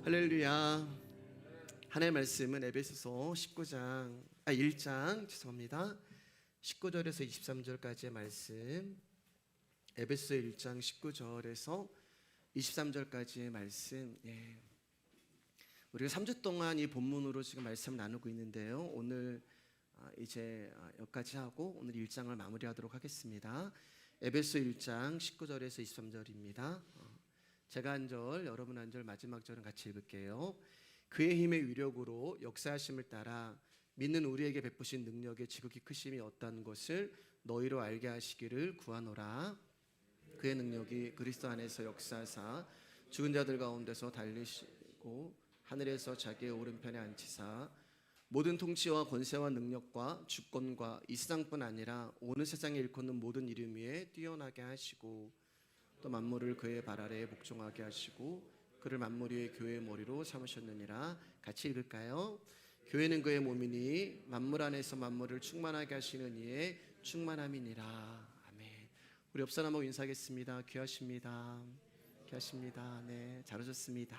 할렐루야. 하나님의 말씀은 에베소서 1장 19절에서 23절까지의 말씀. 에베소서 1장 19절에서 23절까지의 말씀. 우리가 3주 동안 이 본문으로 지금 말씀을 나누고 있는데요. 오늘 이제 여기까지 하고 오늘 1장을 마무리하도록 하겠습니다. 에베소 1장 19절에서 23절입니다. 제가 한 절, 여러분 한 절, 마지막 절은 같이 읽을게요. 그의 힘의 위력으로 역사하심을 따라 믿는 우리에게 베푸신 능력의 지극히 크심이 어떠한 것을 너희로 알게 하시기를 구하노라. 그의 능력이 그리스도 안에서 역사하사 죽은 자들 가운데서 달리시고 하늘에서 자기의 오른편에 앉히사 모든 통치와 권세와 능력과 주권과 이 세상뿐 아니라 오는 세상에 일컫는 모든 이름 위에 뛰어나게 하시고 또 만물을 그의 발 아래에 복종하게 하시고 그를 만물 위의 교회의 머리로 삼으셨느니라. 같이 읽을까요? 교회는 그의 몸이니 만물 안에서 만물을 충만하게 하시는 이의 충만함이니라. 아멘. 우리 옆 사람하고 인사하겠습니다. 귀하십니다. 귀하십니다. 네, 잘 오셨습니다.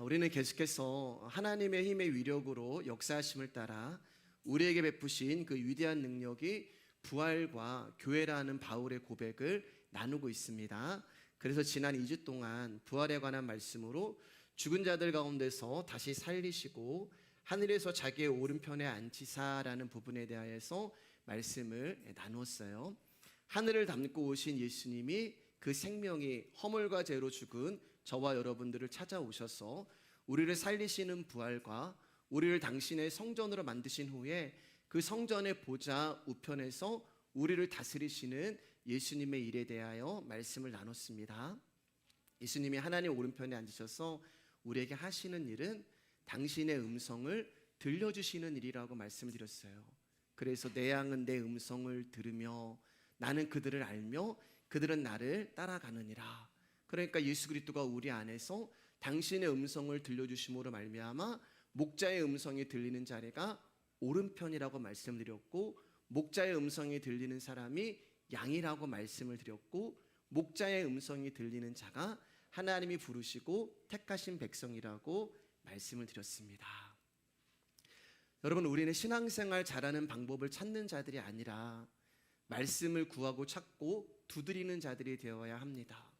우리는 계속해서 하나님의 힘의 위력으로 역사하심을 따라 우리에게 베푸신 그 위대한 능력이 부활과 교회라는 바울의 고백을 나누고 있습니다. 그래서 지난 2주 동안 부활에 관한 말씀으로 죽은 자들 가운데서 다시 살리시고 하늘에서 자기의 오른편에 앉히사라는 부분에 대하여서 말씀을 나누었어요. 하늘을 담고 오신 예수님이 그 생명이 허물과 죄로 죽은 저와 여러분들을 찾아오셔서 우리를 살리시는 부활과 우리를 당신의 성전으로 만드신 후에 그 성전의 보좌 우편에서 우리를 다스리시는 예수님의 일에 대하여 말씀을 나눴습니다. 예수님이 하나님 오른편에 앉으셔서 우리에게 하시는 일은 당신의 음성을 들려주시는 일이라고 말씀을 드렸어요. 그래서 내 양은 내 음성을 들으며 나는 그들을 알며 그들은 나를 따라가느니라. 그러니까 예수 그리스도가 우리 안에서 당신의 음성을 들려주심으로 말미암아 목자의 음성이 들리는 자리가 오른편이라고 말씀드렸고 목자의 음성이 들리는 사람이 양이라고 말씀을 드렸고 목자의 음성이 들리는 자가 하나님이 부르시고 택하신 백성이라고 말씀을 드렸습니다. 여러분, 우리는 신앙생활 잘하는 방법을 찾는 자들이 아니라 말씀을 구하고 찾고 두드리는 자들이 되어야 합니다.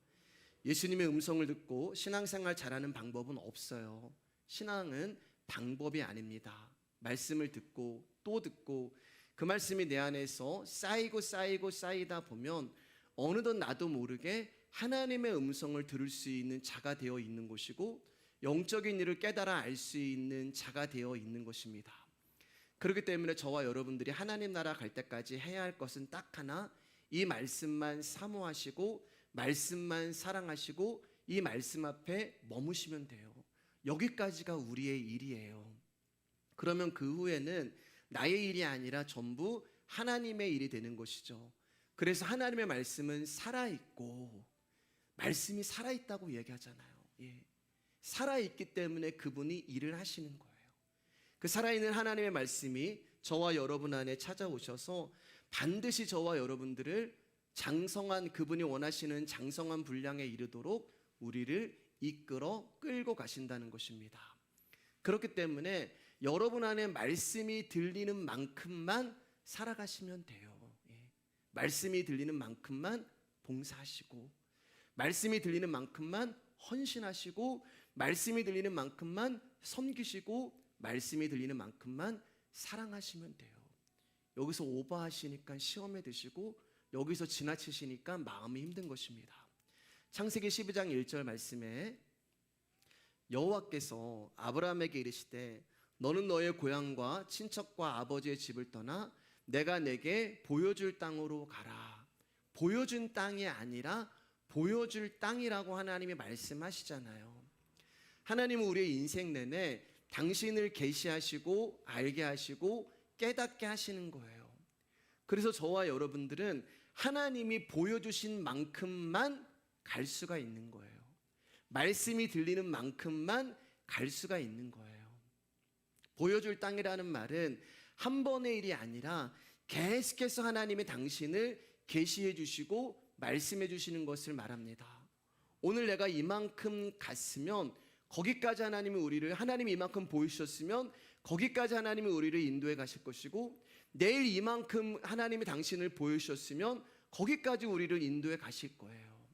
예수님의 음성을 듣고 신앙생활 잘하는 방법은 없어요. 신앙은 방법이 아닙니다. 말씀을 듣고 또 듣고 그 말씀이 내 안에서 쌓이다 보면 어느덧 나도 모르게 하나님의 음성을 들을 수 있는 자가 되어 있는 것이고 영적인 일을 깨달아 알 수 있는 자가 되어 있는 것입니다. 그렇기 때문에 저와 여러분들이 하나님 나라 갈 때까지 해야 할 것은 딱 하나, 이 말씀만 사모하시고 말씀만 사랑하시고 이 말씀 앞에 머무시면 돼요. 여기까지가 우리의 일이에요. 그러면 그 후에는 나의 일이 아니라 전부 하나님의 일이 되는 것이죠. 그래서 하나님의 말씀은 살아있고 말씀이 살아있다고 얘기하잖아요. 살아있기 때문에 그분이 일을 하시는 거예요. 그 살아있는 하나님의 말씀이 저와 여러분 안에 찾아오셔서 반드시 저와 여러분들을 장성한, 그분이 원하시는 장성한 분량에 이르도록 우리를 이끌어 끌고 가신다는 것입니다. 그렇기 때문에 여러분 안에 말씀이 들리는 만큼만 살아가시면 돼요. 말씀이 들리는 만큼만 봉사하시고 말씀이 들리는 만큼만 헌신하시고 말씀이 들리는 만큼만 섬기시고 말씀이 들리는 만큼만 사랑하시면 돼요. 여기서 오버하시니까 시험에 드시고 여기서 지나치시니까 마음이 힘든 것입니다. 창세기 12장 1절 말씀에 여호와께서 아브라함에게 이르시되 너는 너의 고향과 친척과 아버지의 집을 떠나 내가 내게 보여줄 땅으로 가라. 보여준 땅이 아니라 보여줄 땅이라고 하나님이 말씀하시잖아요. 하나님은 우리의 인생 내내 당신을 계시하시고 알게 하시고 깨닫게 하시는 거예요. 그래서 저와 여러분들은 하나님이 보여주신 만큼만 갈 수가 있는 거예요. 말씀이 들리는 만큼만 갈 수가 있는 거예요. 보여줄 땅이라는 말은 한 번의 일이 아니라 계속해서 하나님이 당신을 계시해 주시고 말씀해 주시는 것을 말합니다. 오늘 내가 이만큼 갔으면 거기까지 하나님이 이만큼 보이셨으면 거기까지 하나님이 우리를 인도해 가실 것이고, 내일 이만큼 하나님이 당신을 보여주셨으면 거기까지 우리를 인도해 가실 거예요.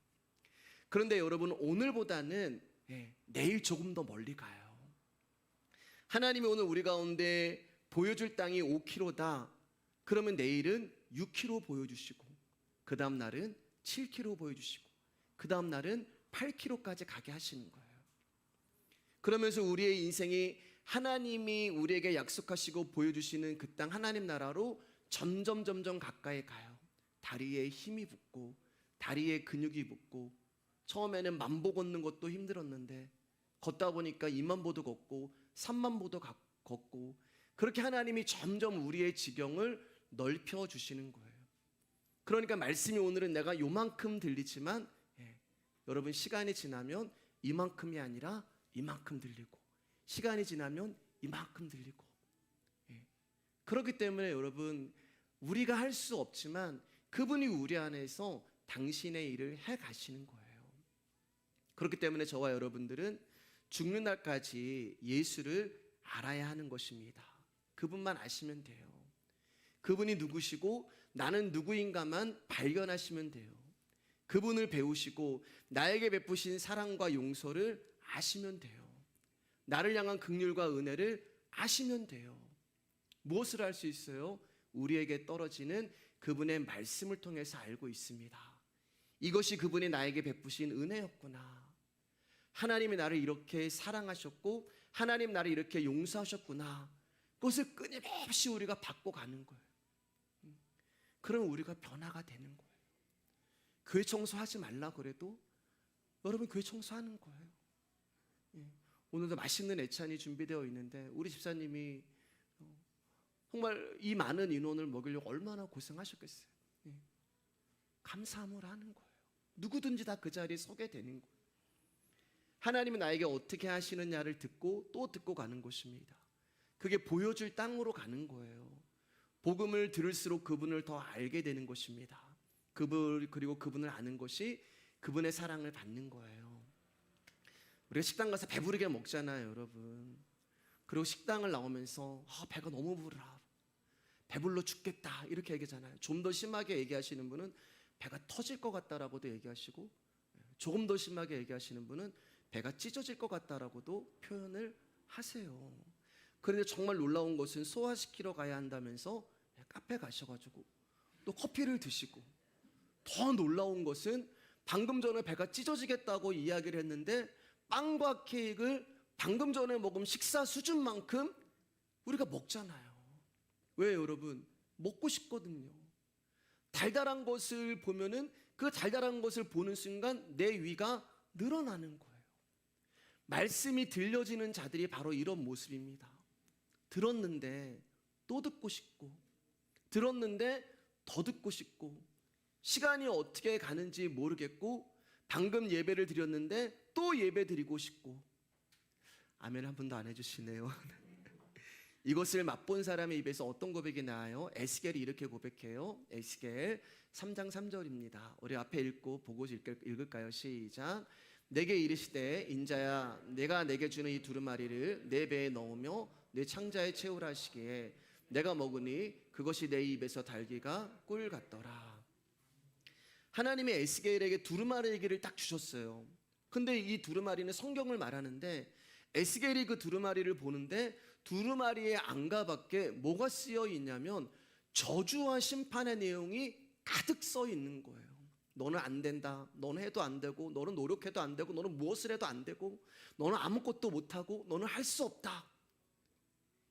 그런데 여러분, 오늘보다는 내일 조금 더 멀리 가요. 하나님이 오늘 우리 가운데 보여줄 땅이 5km다. 그러면 내일은 6km 보여주시고, 그 다음 날은 7km 보여주시고, 그 다음 날은 8km까지 가게 하시는 거예요. 그러면서 우리의 인생이 하나님이 우리에게 약속하시고 보여주시는 그 땅 하나님 나라로 점점 가까이 가요. 다리에 힘이 붙고 다리에 근육이 붙고, 처음에는 10,000보 걷는 것도 힘들었는데 걷다 보니까 20,000보도 걷고 30,000보도 걷고, 그렇게 하나님이 점점 우리의 지경을 넓혀 주시는 거예요. 그러니까 말씀이 오늘은 내가 요만큼 들리지만 여러분, 시간이 지나면 이만큼이 아니라 이만큼 들리고, 시간이 지나면 이만큼 들리고. 그렇기 때문에 여러분, 우리가 할 수 없지만 그분이 우리 안에서 당신의 일을 해 가시는 거예요. 그렇기 때문에 저와 여러분들은 죽는 날까지 예수를 알아야 하는 것입니다. 그분만 아시면 돼요. 그분이 누구시고 나는 누구인가만 발견하시면 돼요. 그분을 배우시고 나에게 베푸신 사랑과 용서를 아시면 돼요. 나를 향한 긍휼과 은혜를 아시면 돼요. 무엇을 알 수 있어요? 우리에게 떨어지는 그분의 말씀을 통해서 알고 있습니다. 이것이 그분이 나에게 베푸신 은혜였구나. 하나님이 나를 이렇게 사랑하셨고 하나님 나를 이렇게 용서하셨구나. 그것을 끊임없이 우리가 받고 가는 거예요. 그럼 우리가 변화가 되는 거예요. 교회 청소하지 말라 그래도 여러분, 교회 청소하는 거예요. 오늘도 맛있는 애찬이 준비되어 있는데 우리 집사님이 정말 이 많은 인원을 먹이려고 얼마나 고생하셨겠어요. 감사함을 하는 거예요. 누구든지 다 그 자리에 서게 되는 거예요. 하나님이 나에게 어떻게 하시느냐를 듣고 또 듣고 가는 것입니다. 그게 보여줄 땅으로 가는 거예요. 복음을 들을수록 그분을 더 알게 되는 것입니다. 그리고 그분을 아는 것이 그분의 사랑을 받는 거예요. 우리가 식당 가서 배부르게 먹잖아요, 여러분. 그리고 식당을 나오면서 배가 너무 부르라, 배불러 죽겠다, 이렇게 얘기하잖아요. 좀 더 심하게 얘기하시는 분은 배가 터질 것 같다라고도 얘기하시고, 조금 더 심하게 얘기하시는 분은 배가 찢어질 것 같다라고도 표현을 하세요. 그런데 정말 놀라운 것은 소화시키러 가야 한다면서 카페 가셔가지고 또 커피를 드시고, 더 놀라운 것은 방금 전에 배가 찢어지겠다고 이야기를 했는데 빵과 케이크를 방금 전에 먹은 식사 수준만큼 우리가 먹잖아요. 왜 여러분? 먹고 싶거든요. 달달한 것을 보면은 그 달달한 것을 보는 순간 내 위가 늘어나는 거예요. 말씀이 들려지는 자들이 바로 이런 모습입니다. 들었는데 또 듣고 싶고, 들었는데 더 듣고 싶고, 시간이 어떻게 가는지 모르겠고, 방금 예배를 드렸는데 또 예배 드리고 싶고. 아멘 한 분도 안 해주시네요. 이것을 맛본 사람의 입에서 어떤 고백이 나와요? 에스겔이 이렇게 고백해요. 에스겔 3장 3절입니다. 우리 앞에 읽고 보고 읽을까요? 시작. 내게 이르시되 인자야, 내가 내게 주는 이 두루마리를 내 배에 넣으며 내 창자에 채우라 하시기에 내가 먹으니 그것이 내 입에서 달기가 꿀 같더라. 하나님이 에스겔에게 두루마리 얘기를 딱 주셨어요. 근데 이 두루마리는 성경을 말하는데 에스겔이 그 두루마리를 보는데 두루마리의 안가밖에 뭐가 쓰여 있냐면 저주와 심판의 내용이 가득 써 있는 거예요. 너는 안 된다, 너는 해도 안 되고, 너는 노력해도 안 되고, 너는 무엇을 해도 안 되고, 너는 아무것도 못하고, 너는 할 수 없다,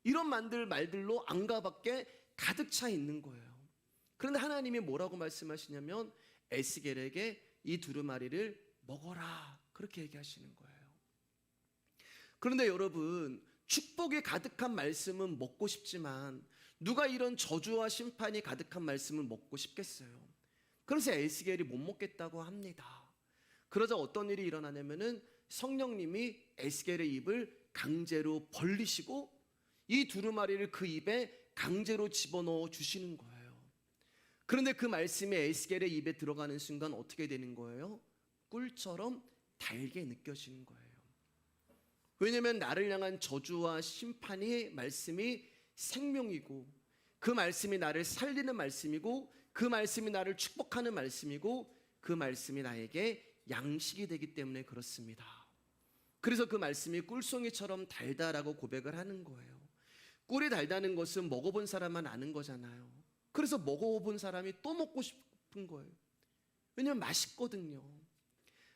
이런 말들로 안가밖에 가득 차 있는 거예요. 그런데 하나님이 뭐라고 말씀하시냐면 에스겔에게 이 두루마리를 먹어라, 그렇게 얘기하시는 거예요. 그런데 여러분, 축복이 가득한 말씀은 먹고 싶지만 누가 이런 저주와 심판이 가득한 말씀을 먹고 싶겠어요? 그래서 에스겔이 못 먹겠다고 합니다. 그러자 어떤 일이 일어나냐면은 성령님이 에스겔의 입을 강제로 벌리시고 이 두루마리를 그 입에 강제로 집어넣어 주시는 거예요. 그런데 그 말씀이 에스겔의 입에 들어가는 순간 어떻게 되는 거예요? 꿀처럼 달게 느껴지는 거예요. 왜냐하면 나를 향한 저주와 심판이 말씀이 생명이고, 그 말씀이 나를 살리는 말씀이고, 그 말씀이 나를 축복하는 말씀이고, 그 말씀이 나에게 양식이 되기 때문에 그렇습니다. 그래서 그 말씀이 꿀송이처럼 달다라고 고백을 하는 거예요. 꿀이 달다는 것은 먹어본 사람만 아는 거잖아요. 그래서 먹어본 사람이 또 먹고 싶은 거예요. 왜냐하면 맛있거든요.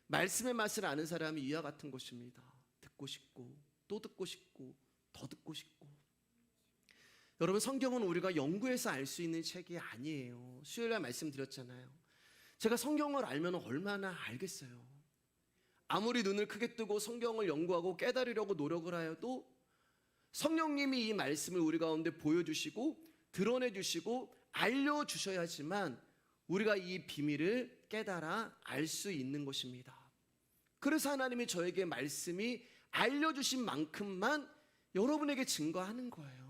말씀의 맛을 아는 사람이 이와 같은 것입니다. 듣고 싶고 또 듣고 싶고 더 듣고 싶고. 여러분, 성경은 우리가 연구해서 알 수 있는 책이 아니에요. 수요일날 말씀드렸잖아요. 제가 성경을 알면 얼마나 알겠어요. 아무리 눈을 크게 뜨고 성경을 연구하고 깨달으려고 노력을 하여도 성령님이 이 말씀을 우리 가운데 보여주시고 드러내주시고 알려주셔야지만 우리가 이 비밀을 깨달아 알 수 있는 것입니다. 그래서 하나님이 저에게 말씀이 알려주신 만큼만 여러분에게 증거하는 거예요.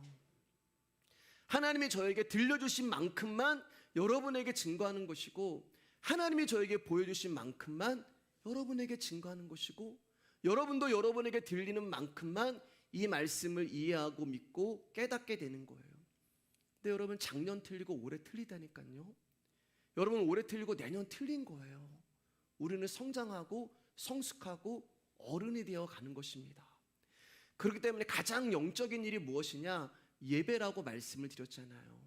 하나님이 저에게 들려주신 만큼만 여러분에게 증거하는 것이고, 하나님이 저에게 보여주신 만큼만 여러분에게 증거하는 것이고, 여러분도 여러분에게 들리는 만큼만 이 말씀을 이해하고 믿고 깨닫게 되는 거예요. 근데 여러분, 작년 틀리고 올해 틀리다니까요. 여러분, 올해 틀리고 내년 틀린 거예요. 우리는 성장하고 성숙하고 어른이 되어 가는 것입니다. 그렇기 때문에 가장 영적인 일이 무엇이냐? 예배라고 말씀을 드렸잖아요.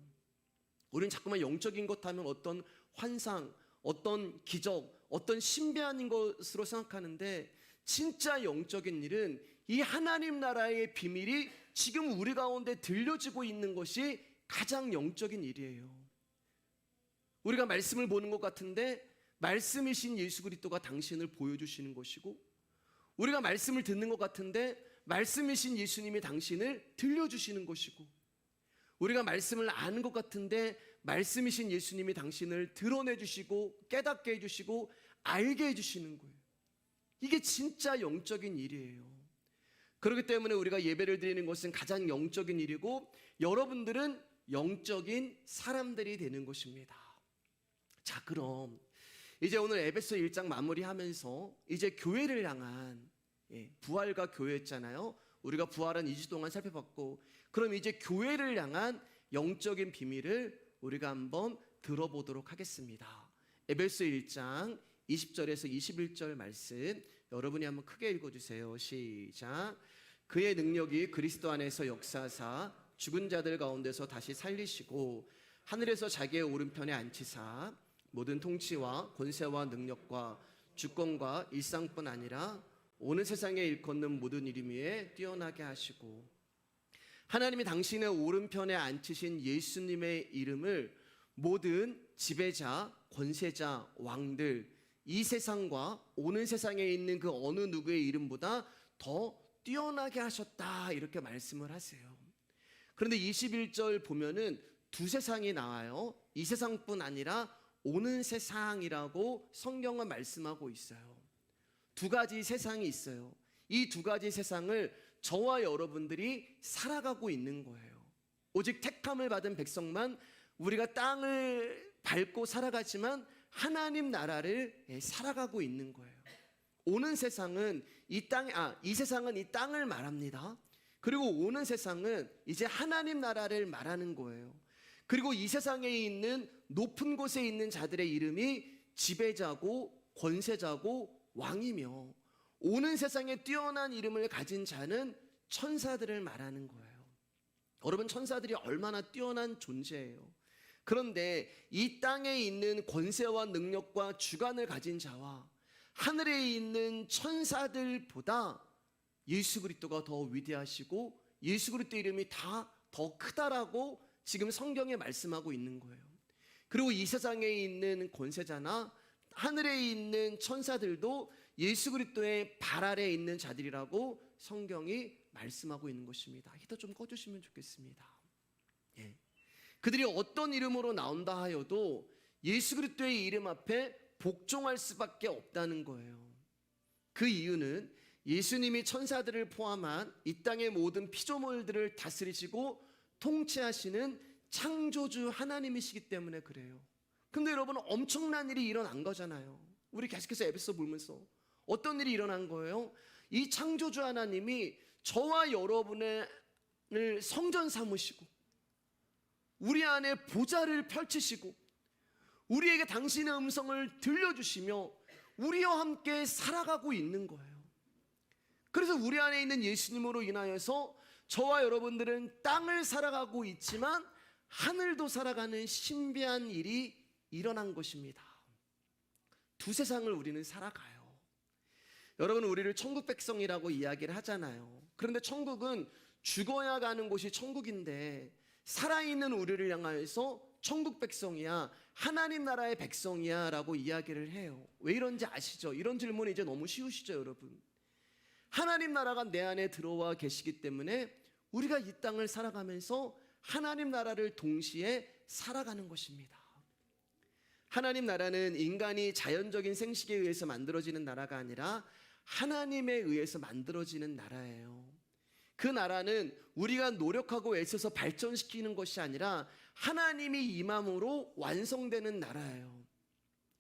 우리는 자꾸만 영적인 것 하면 어떤 환상, 어떤 기적, 어떤 신비한 것으로 생각하는데, 진짜 영적인 일은 이 하나님 나라의 비밀이 지금 우리 가운데 들려지고 있는 것이 가장 영적인 일이에요. 우리가 말씀을 보는 것 같은데 말씀이신 예수 그리스도가 당신을 보여주시는 것이고, 우리가 말씀을 듣는 것 같은데 말씀이신 예수님이 당신을 들려주시는 것이고, 우리가 말씀을 아는 것 같은데 말씀이신 예수님이 당신을 드러내주시고 깨닫게 해주시고 알게 해주시는 거예요. 이게 진짜 영적인 일이에요. 그렇기 때문에 우리가 예배를 드리는 것은 가장 영적인 일이고, 여러분들은 영적인 사람들이 되는 것입니다. 자, 그럼 이제 오늘 에베소 1장 마무리하면서 이제 교회를 향한, 부활과 교회였잖아요. 우리가 부활은 2주 동안 살펴봤고, 그럼 이제 교회를 향한 영적인 비밀을 우리가 한번 들어보도록 하겠습니다. 에베소 1장 20절에서 21절 말씀 여러분이 한번 크게 읽어주세요. 시작. 그의 능력이 그리스도 안에서 역사하사 죽은 자들 가운데서 다시 살리시고 하늘에서 자기의 오른편에 앉히사 모든 통치와 권세와 능력과 주권과 일상뿐 아니라 오는 세상에 일컫는 모든 이름 위에 뛰어나게 하시고, 하나님이 당신의 오른편에 앉히신 예수님의 이름을 모든 지배자, 권세자, 왕들, 이 세상과 오는 세상에 있는 그 어느 누구의 이름보다 더 뛰어나게 하셨다, 이렇게 말씀을 하세요. 그런데 21절 보면은 두 세상이 나와요. 이 세상뿐 아니라 오는 세상이라고 성경은 말씀하고 있어요. 두 가지 세상이 있어요. 이 두 가지 세상을 저와 여러분들이 살아가고 있는 거예요. 오직 택함을 받은 백성만 우리가 땅을 밟고 살아가지만 하나님 나라를 살아가고 있는 거예요. 오는 세상은 이 세상은 이 땅을 말합니다. 그리고 오는 세상은 이제 하나님 나라를 말하는 거예요. 그리고 이 세상에 있는 높은 곳에 있는 자들의 이름이 지배자고 권세자고 왕이며, 오는 세상에 뛰어난 이름을 가진 자는 천사들을 말하는 거예요. 여러분, 천사들이 얼마나 뛰어난 존재예요. 그런데 이 땅에 있는 권세와 능력과 주관을 가진 자와 하늘에 있는 천사들보다 예수 그리스도가 더 위대하시고 예수 그리스도 이름이 다 더 크다라고 지금 성경에 말씀하고 있는 거예요. 그리고 이 세상에 있는 권세자나 하늘에 있는 천사들도 예수 그리스도의 발 아래에 있는 자들이라고 성경이 말씀하고 있는 것입니다. 히터 좀 꺼주시면 좋겠습니다. 그들이 어떤 이름으로 나온다 하여도 예수 그리스도의 이름 앞에 복종할 수밖에 없다는 거예요. 그 이유는 예수님이 천사들을 포함한 이 땅의 모든 피조물들을 다스리시고 통치하시는 창조주 하나님이시기 때문에 그래요. 근데 여러분, 엄청난 일이 일어난 거잖아요. 우리 계속해서 에베소 보면서 어떤 일이 일어난 거예요? 이 창조주 하나님이 저와 여러분을 성전 삼으시고 우리 안에 보좌를 펼치시고 우리에게 당신의 음성을 들려주시며 우리와 함께 살아가고 있는 거예요. 그래서 우리 안에 있는 예수님으로 인하여서 저와 여러분들은 땅을 살아가고 있지만 하늘도 살아가는 신비한 일이 일어난 것입니다. 두 세상을 우리는 살아가요. 여러분, 우리를 천국 백성이라고 이야기를 하잖아요. 그런데 천국은 죽어야 가는 곳이 천국인데 살아있는 우리를 향하여서 천국 백성이야, 하나님 나라의 백성이야 라고 이야기를 해요. 왜 이런지 아시죠? 이런 질문이 이제 너무 쉬우시죠, 여러분? 하나님 나라가 내 안에 들어와 계시기 때문에 우리가 이 땅을 살아가면서 하나님 나라를 동시에 살아가는 것입니다. 하나님 나라는 인간이 자연적인 생식에 의해서 만들어지는 나라가 아니라 하나님에 의해서 만들어지는 나라예요. 그 나라는 우리가 노력하고 애써서 발전시키는 것이 아니라 하나님이 임함으로 완성되는 나라예요.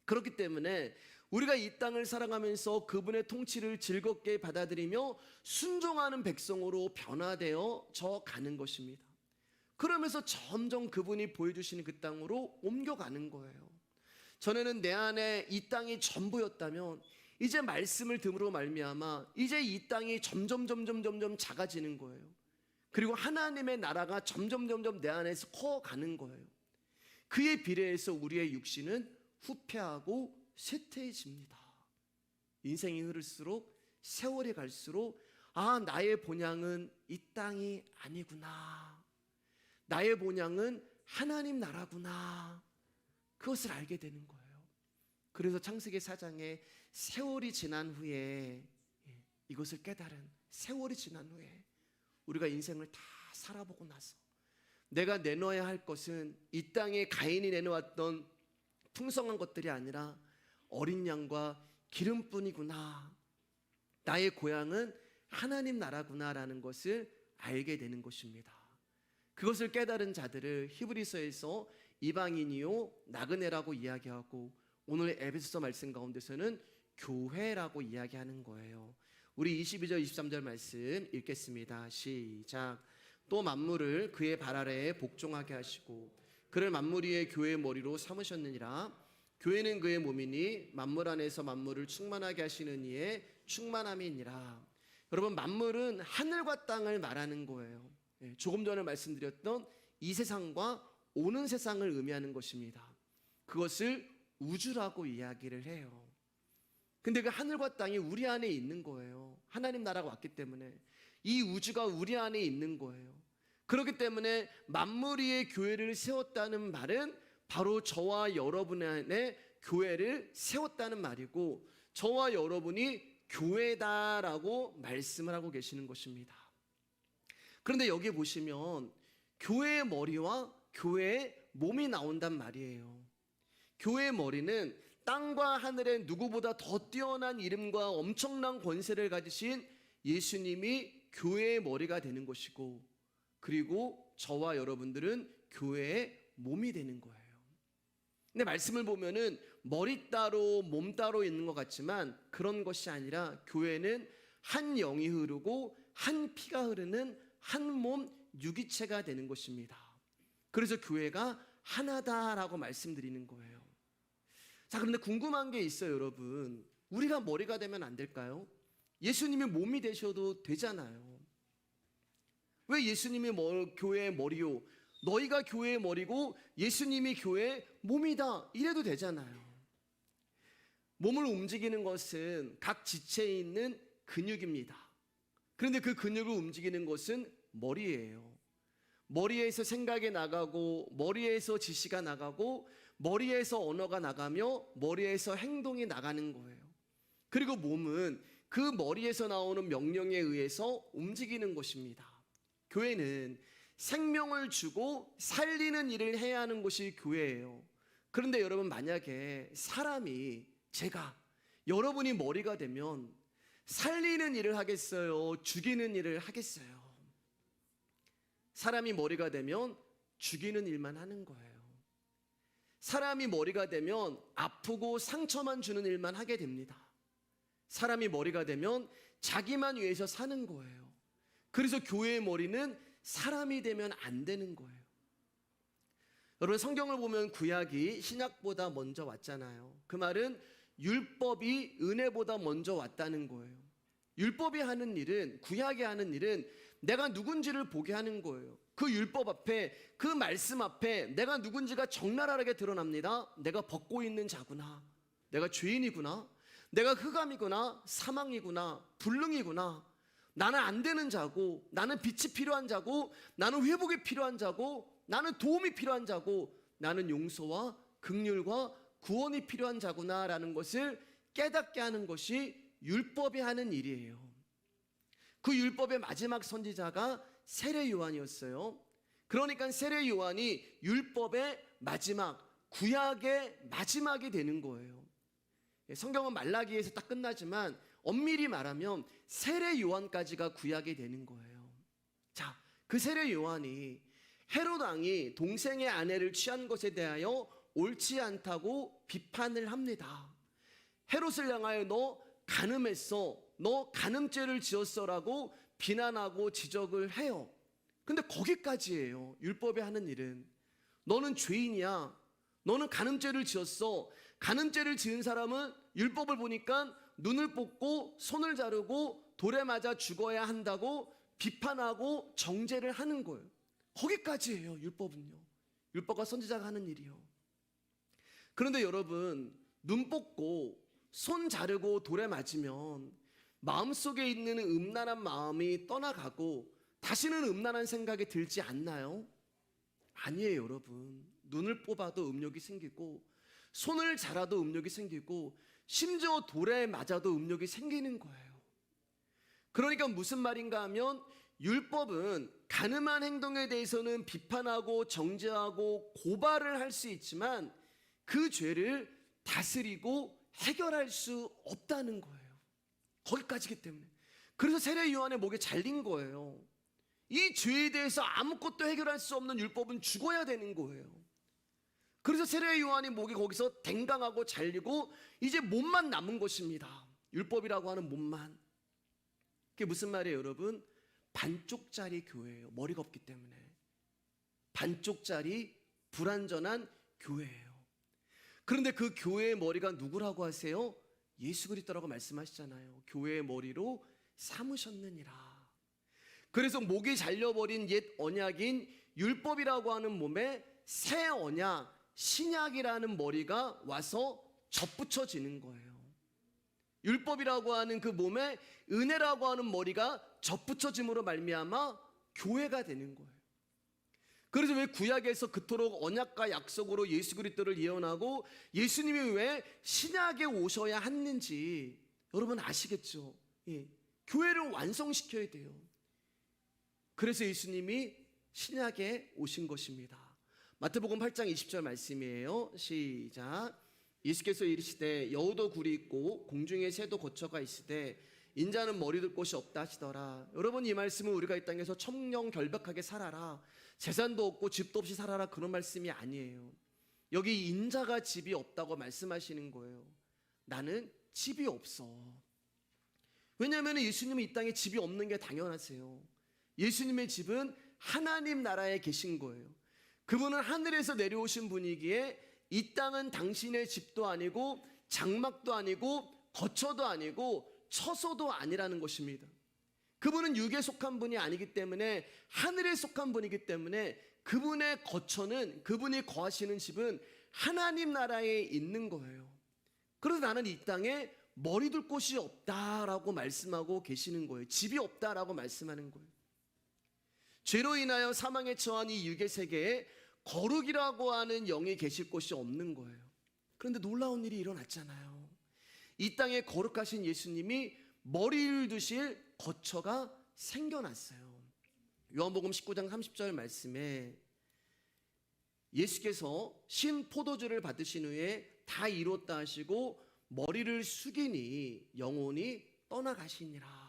그렇기 때문에 우리가 이 땅을 살아가면서 그분의 통치를 즐겁게 받아들이며 순종하는 백성으로 변화되어져 가는 것입니다. 그러면서 점점 그분이 보여주시는 그 땅으로 옮겨가는 거예요. 전에는 내 안에 이 땅이 전부였다면 이제 말씀을 들음으로 말미암아 이제 이 땅이 점점 작아지는 거예요. 그리고 하나님의 나라가 점점 내 안에서 커가는 거예요. 그에 비례해서 우리의 육신은 후퇴하고 쇠퇴해집니다. 인생이 흐를수록 세월이 갈수록 나의 본향은 이 땅이 아니구나, 나의 본향은 하나님 나라구나, 그것을 알게 되는 거예요. 그래서 창세기 4장에 세월이 지난 후에, 이것을 깨달은 세월이 지난 후에 우리가 인생을 다 살아보고 나서 내가 내놓아야 할 것은 이 땅에 가인이 내놓았던 풍성한 것들이 아니라 어린 양과 기름뿐이구나, 나의 고향은 하나님 나라구나라는 것을 알게 되는 것입니다. 그것을 깨달은 자들을 히브리서에서 이방인이요 나그네라고 이야기하고 오늘 에베소서 말씀 가운데서는 교회라고 이야기하는 거예요. 우리 22절 23절 말씀 읽겠습니다. 시작. 또 만물을 그의 발 아래에 복종하게 하시고 그를 만물 위에 교회의 머리로 삼으셨느니라. 교회는 그의 몸이니 만물 안에서 만물을 충만하게 하시는 이의 충만함이니라. 여러분, 만물은 하늘과 땅을 말하는 거예요. 조금 전에 말씀드렸던 이 세상과 오는 세상을 의미하는 것입니다. 그것을 우주라고 이야기를 해요. 근데 그 하늘과 땅이 우리 안에 있는 거예요. 하나님 나라가 왔기 때문에 이 우주가 우리 안에 있는 거예요. 그렇기 때문에 만물 위에 교회를 세웠다는 말은 바로 저와 여러분 안에 교회를 세웠다는 말이고 저와 여러분이 교회다라고 말씀을 하고 계시는 것입니다. 그런데 여기 보시면 교회의 머리와 교회의 몸이 나온단 말이에요. 교회의 머리는 땅과 하늘의 누구보다 더 뛰어난 이름과 엄청난 권세를 가지신 예수님이 교회의 머리가 되는 것이고, 그리고 저와 여러분들은 교회의 몸이 되는 거예요. 근데 말씀을 보면은 머리 따로 몸 따로 있는 것 같지만 그런 것이 아니라 교회는 한 영이 흐르고 한 피가 흐르는 한 몸 유기체가 되는 것입니다. 그래서 교회가 하나다라고 말씀드리는 거예요. 자, 그런데 궁금한 게 있어요, 여러분. 우리가 머리가 되면 안 될까요? 예수님이 몸이 되셔도 되잖아요. 왜 예수님이 교회의 머리요, 너희가 교회의 머리고 예수님이 교회의 몸이다, 이래도 되잖아요. 몸을 움직이는 것은 각 지체에 있는 근육입니다. 그런데 그 근육을 움직이는 것은 머리예요. 머리에서 생각이 나가고 머리에서 지시가 나가고 머리에서 언어가 나가며 머리에서 행동이 나가는 거예요. 그리고 몸은 그 머리에서 나오는 명령에 의해서 움직이는 것입니다. 교회는 생명을 주고 살리는 일을 해야 하는 곳이 교회예요. 그런데 여러분, 만약에 사람이, 제가, 여러분이 머리가 되면 살리는 일을 하겠어요? 죽이는 일을 하겠어요? 사람이 머리가 되면 죽이는 일만 하는 거예요. 사람이 머리가 되면 아프고 상처만 주는 일만 하게 됩니다. 사람이 머리가 되면 자기만 위해서 사는 거예요. 그래서 교회의 머리는 사람이 되면 안 되는 거예요. 여러분, 성경을 보면 구약이 신약보다 먼저 왔잖아요. 그 말은 율법이 은혜보다 먼저 왔다는 거예요. 율법이 하는 일은, 구약이 하는 일은 내가 누군지를 보게 하는 거예요. 그 율법 앞에, 그 말씀 앞에 내가 누군지가 적나라하게 드러납니다. 내가 벗고 있는 자구나, 내가 죄인이구나, 내가 흑암이구나, 사망이구나, 불능이구나, 나는 안 되는 자고, 나는 빛이 필요한 자고, 나는 회복이 필요한 자고, 나는 도움이 필요한 자고, 나는 용서와 긍휼과 구원이 필요한 자구나라는 것을 깨닫게 하는 것이 율법이 하는 일이에요. 그 율법의 마지막 선지자가 세례 요한이었어요. 그러니까 세례 요한이 율법의 마지막, 구약의 마지막이 되는 거예요. 성경은 말라기에서 딱 끝나지만 엄밀히 말하면 세례 요한까지가 구약이 되는 거예요. 자, 그 세례 요한이 헤롯 왕이 동생의 아내를 취한 것에 대하여 옳지 않다고 비판을 합니다. 헤롯을 향하여 너 간음했어, 너 간음죄를 지었어라고 비난하고 지적을 해요. 근데 거기까지예요. 율법이 하는 일은. 너는 죄인이야, 너는 간음죄를 지었어. 간음죄를 지은 사람은 율법을 보니까 눈을 뽑고 손을 자르고 돌에 맞아 죽어야 한다고 비판하고 정죄를 하는 거예요. 거기까지예요. 율법은요. 율법과 선지자가 하는 일이요. 그런데 여러분, 눈 뽑고 손 자르고 돌에 맞으면 마음속에 있는 음란한 마음이 떠나가고 다시는 음란한 생각이 들지 않나요? 아니에요, 여러분. 눈을 뽑아도 음욕이 생기고, 손을 자라도 음욕이 생기고, 심지어 돌에 맞아도 음욕이 생기는 거예요. 그러니까 무슨 말인가 하면, 율법은 간음한 행동에 대해서는 비판하고 정죄하고 고발을 할 수 있지만 그 죄를 다스리고 해결할 수 없다는 거예요. 거기까지기 때문에. 그래서 세례 요한의 목에 잘린 거예요. 이 죄에 대해서 아무것도 해결할 수 없는 율법은 죽어야 되는 거예요. 그래서 세례 요한이 목이 거기서 댕강하고 잘리고 이제 몸만 남은 것입니다. 율법이라고 하는 몸만. 그게 무슨 말이에요, 여러분? 반쪽짜리 교회예요. 머리가 없기 때문에. 반쪽짜리 불완전한 교회예요. 그런데 그 교회의 머리가 누구라고 하세요? 예수 그리스도라고 말씀하시잖아요. 교회의 머리로 삼으셨느니라. 그래서 목이 잘려버린 옛 언약인 율법이라고 하는 몸에 새 언약, 신약이라는 머리가 와서 접붙여지는 거예요. 율법이라고 하는 그 몸에 은혜라고 하는 머리가 접붙여짐으로 말미암아 교회가 되는 거예요. 그래서 왜 구약에서 그토록 언약과 약속으로 예수 그리스도를 예언하고 예수님이 왜 신약에 오셔야 했는지 여러분 아시겠죠? 예. 교회를 완성시켜야 돼요. 그래서 예수님이 신약에 오신 것입니다. 마태복음 8장 20절 말씀이에요. 시작. 예수께서 이르시되 여우도 굴이 있고 공중에 새도 거처가 있으되 인자는 머리 둘 곳이 없다 하시더라. 여러분, 이 말씀은 우리가 이 땅에서 청렴결백하게 살아라, 재산도 없고 집도 없이 살아라, 그런 말씀이 아니에요. 여기 인자가 집이 없다고 말씀하시는 거예요. 나는 집이 없어. 왜냐하면 예수님은 이 땅에 집이 없는 게 당연하세요. 예수님의 집은 하나님 나라에 계신 거예요. 그분은 하늘에서 내려오신 분이기에 이 땅은 당신의 집도 아니고 장막도 아니고 거처도 아니고 처소도 아니라는 것입니다. 그분은 육에 속한 분이 아니기 때문에 하늘에 속한 분이기 때문에 그분의 거처는, 그분이 거하시는 집은 하나님 나라에 있는 거예요. 그래서 나는 이 땅에 머리 둘 곳이 없다라고 말씀하고 계시는 거예요. 집이 없다라고 말씀하는 거예요. 죄로 인하여 사망에 처한 이 육의 세계에 거룩이라고 하는 영이 계실 곳이 없는 거예요. 그런데 놀라운 일이 일어났잖아요. 이 땅에 거룩하신 예수님이 머리를 두실 거처가 생겨났어요. 요한복음 19장 30절 말씀에 예수께서 신 포도주를 받으신 후에 다 이뤘다 하시고 머리를 숙이니 영혼이 떠나가시니라.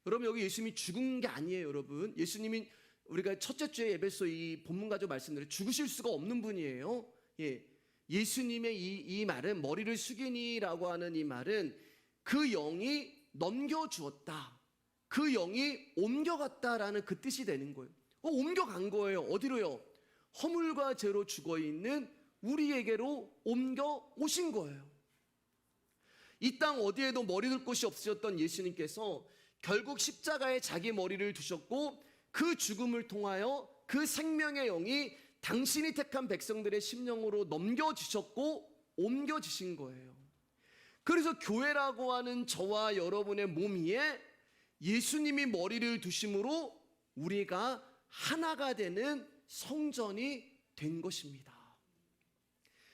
여러분, 여기 예수님이 죽은 게 아니에요. 여러분, 예수님이 우리가 첫째 주에 에베소 이 본문 가지고 말씀드린 죽으실 수가 없는 분이에요. 예, 예수님의 이 말은, 머리를 숙이니라고 하는 이 말은 그 영이 넘겨주었다. 그 영이 옮겨갔다라는 그 뜻이 되는 거예요. 옮겨간 거예요. 어디로요? 허물과 죄로 죽어있는 우리에게로 옮겨오신 거예요. 이 땅 어디에도 머리 둘 곳이 없으셨던 예수님께서 결국 십자가에 자기 머리를 두셨고 그 죽음을 통하여 그 생명의 영이 당신이 택한 백성들의 심령으로 넘겨주셨고 옮겨주신 거예요. 그래서 교회라고 하는 저와 여러분의 몸 위에 예수님이 머리를 두심으로 우리가 하나가 되는 성전이 된 것입니다.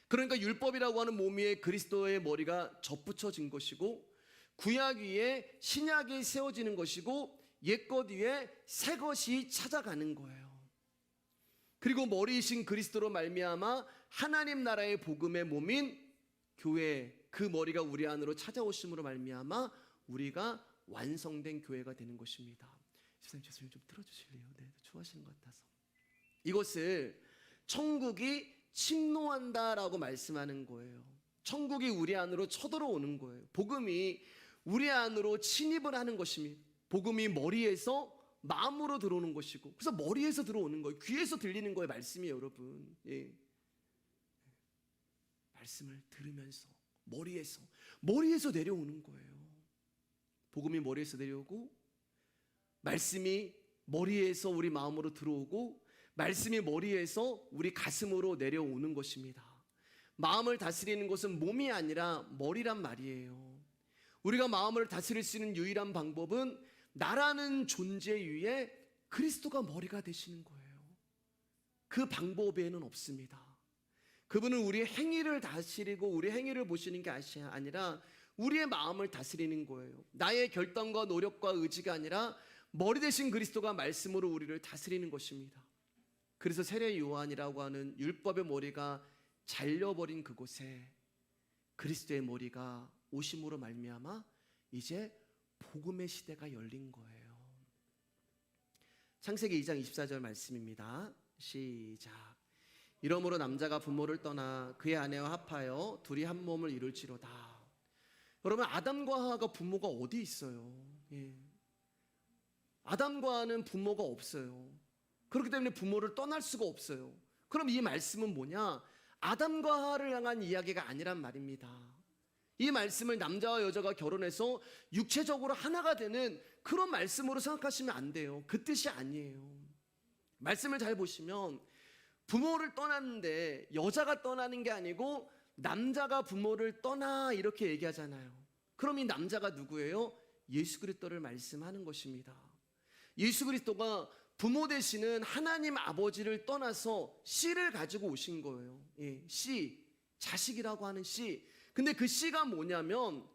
그러니까 율법이라고 하는 몸 위에 그리스도의 머리가 접붙여진 것이고 구약 위에 신약이 세워지는 것이고 옛것 위에 새것이 찾아가는 거예요. 그리고 머리이신 그리스도로 말미암아 하나님 나라의 복음의 몸인 교회, 그 머리가 우리 안으로 찾아오심으로 말미암아 우리가 완성된 교회가 되는 것입니다. 집사님 죄송해요, 좀 틀어주실래요? 네, 좋아하시는 것 같아서. 이것을 천국이 침노한다라고 말씀하는 거예요. 천국이 우리 안으로 쳐들어오는 거예요. 복음이 우리 안으로 침입을 하는 것입니다. 복음이 머리에서 마음으로 들어오는 것이고, 그래서 머리에서 들어오는 거예요. 귀에서 들리는 거예요. 말씀이에요, 여러분. 예. 말씀을 들으면서 머리에서 내려오는 거예요. 복음이 머리에서 내려오고, 말씀이 머리에서 우리 마음으로 들어오고, 말씀이 머리에서 우리 가슴으로 내려오는 것입니다. 마음을 다스리는 것은 몸이 아니라 머리란 말이에요. 우리가 마음을 다스릴 수 있는 유일한 방법은 나라는 존재 위에 그리스도가 머리가 되시는 거예요. 그 방법 외에는 없습니다. 그분은 우리의 행위를 다스리고 우리의 행위를 보시는 게 아니라 우리의 마음을 다스리는 거예요. 나의 결단과 노력과 의지가 아니라 머리 대신 그리스도가 말씀으로 우리를 다스리는 것입니다. 그래서 세례 요한이라고 하는 율법의 머리가 잘려버린 그곳에 그리스도의 머리가 오심으로 말미암아 이제 복음의 시대가 열린 거예요. 창세기 2장 24절 말씀입니다. 시작. 이러므로 남자가 부모를 떠나 그의 아내와 합하여 둘이 한 몸을 이룰지로다. 여러분, 아담과 하와가 부모가 어디 있어요? 예. 아담과 하와는 부모가 없어요. 그렇기 때문에 부모를 떠날 수가 없어요. 그럼 이 말씀은 뭐냐? 아담과 하와를 향한 이야기가 아니란 말입니다. 이 말씀을 남자와 여자가 결혼해서 육체적으로 하나가 되는 그런 말씀으로 생각하시면 안 돼요. 그 뜻이 아니에요. 말씀을 잘 보시면 부모를 떠났는데 여자가 떠나는 게 아니고 남자가 부모를 떠나 이렇게 얘기하잖아요. 그럼 이 남자가 누구예요? 예수 그리스도를 말씀하는 것입니다. 예수 그리스도가 부모 되시는 하나님 아버지를 떠나서 씨를 가지고 오신 거예요. 예, 씨, 자식이라고 하는 씨. 근데 그 씨가 뭐냐면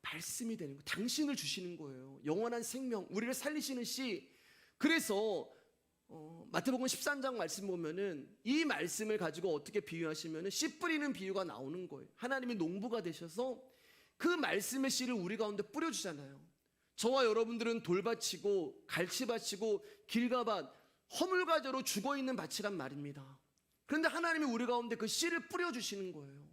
말씀이 되는 거예요. 당신을 주시는 거예요. 영원한 생명, 우리를 살리시는 씨. 그래서 마태복음 13장 말씀 보면은 이 말씀을 가지고 어떻게 비유하시면은 씨 뿌리는 비유가 나오는 거예요. 하나님이 농부가 되셔서 그 말씀의 씨를 우리 가운데 뿌려주잖아요. 저와 여러분들은 돌밭이고 갈치밭이고 길가밭, 허물과제로 죽어있는 밭이란 말입니다. 그런데 하나님이 우리 가운데 그 씨를 뿌려주시는 거예요.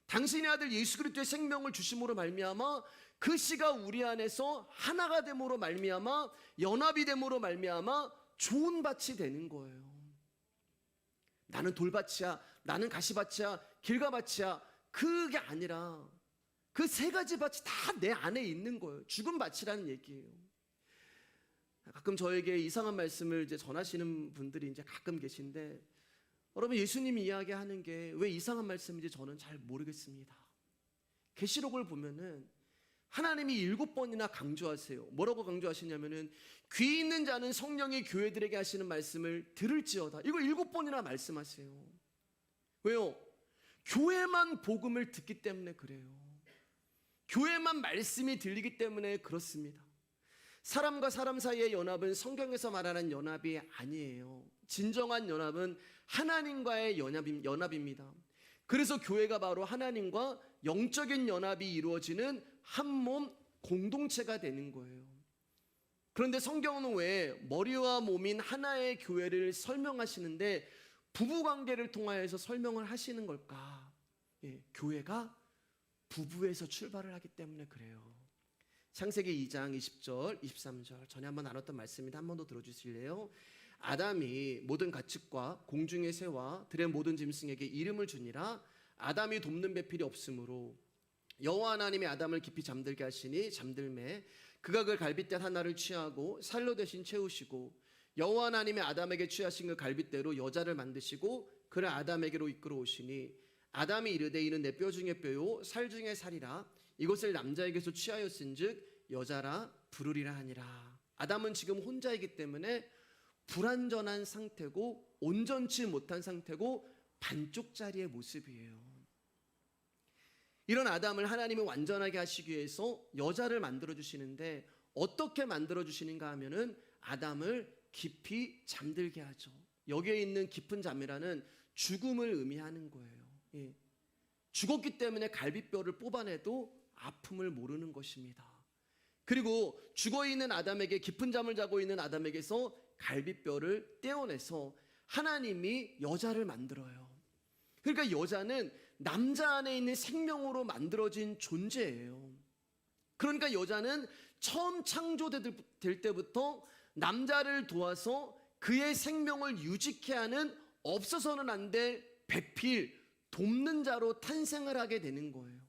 당신의 아들 예수 그리스도의 생명을 주심으로 말미암아 그 씨가 우리 안에서 하나가 됨으로 말미암아 연합이 됨으로 말미암아 좋은 밭이 되는 거예요. 나는 돌밭이야, 나는 가시밭이야, 길가밭이야, 그게 아니라 그 세 가지 밭이 다 내 안에 있는 거예요. 죽은 밭이라는 얘기예요. 가끔 저에게 이상한 말씀을 이제 전하시는 분들이 이제 가끔 계신데, 여러분, 예수님이 이야기하는 게 왜 이상한 말씀인지 저는 잘 모르겠습니다. 계시록을 보면은 하나님이 7번이나 강조하세요. 뭐라고 강조하시냐면은 귀 있는 자는 성령이 교회들에게 하시는 말씀을 들을지어다. 이걸 7번이나 말씀하세요. 왜요? 교회만 복음을 듣기 때문에 그래요. 교회만 말씀이 들리기 때문에 그렇습니다. 사람과 사람 사이의 연합은 성경에서 말하는 연합이 아니에요. 진정한 연합은 하나님과의 연합입니다. 그래서 교회가 바로 하나님과 영적인 연합이 이루어지는 한 몸 공동체가 되는 거예요. 그런데 성경은 왜 머리와 몸인 하나의 교회를 부부에서 출발을 하기 때문에 그래요. 창세기 2장 20절 23절 전에 한번 나눴던 말씀입니다. 한 번 더 들어주실래요? 아담이 모든 가축과 공중의 새와 들의 모든 짐승에게 이름을 주니라. 아담이 돕는 배필이 없으므로 여호와 하나님이 아담을 깊이 잠들게 하시니 잠들매 그가 그 갈빗대 하나를 취하고 살로 대신 채우시고 여호와 하나님이 아담에게 취하신 그 갈빗대로 여자를 만드시고 그를 아담에게로 이끌어 오시니 아담이 이르되 이는 내 뼈 중에 뼈요 살 중에 살이라. 이것을 남자에게서 취하였은즉 여자라 부르리라 하니라. 아담은 지금 혼자이기 때문에 불완전한 상태고 온전치 못한 상태고 반쪽짜리의 모습이에요. 이런 아담을 하나님이 완전하게 하시기 위해서 여자를 만들어 주시는데 어떻게 만들어 주시는가 하면은 아담을 깊이 잠들게 하죠. 여기에 있는 깊은 잠이라는 죽음을 의미하는 거예요. 예. 죽었기 때문에 갈비뼈를 뽑아내도 아픔을 모르는 것입니다. 그리고 죽어있는 아담에게, 깊은 잠을 자고 있는 아담에게서 갈비뼈를 떼어내서 하나님이 여자를 만들어요. 그러니까 여자는 남자 안에 있는 생명으로 만들어진 존재예요. 그러니까 여자는 처음 창조될 때부터 남자를 도와서 그의 생명을 유지케 하는 없어서는 안 될 배필, 돕는 자로 탄생을 하게 되는 거예요.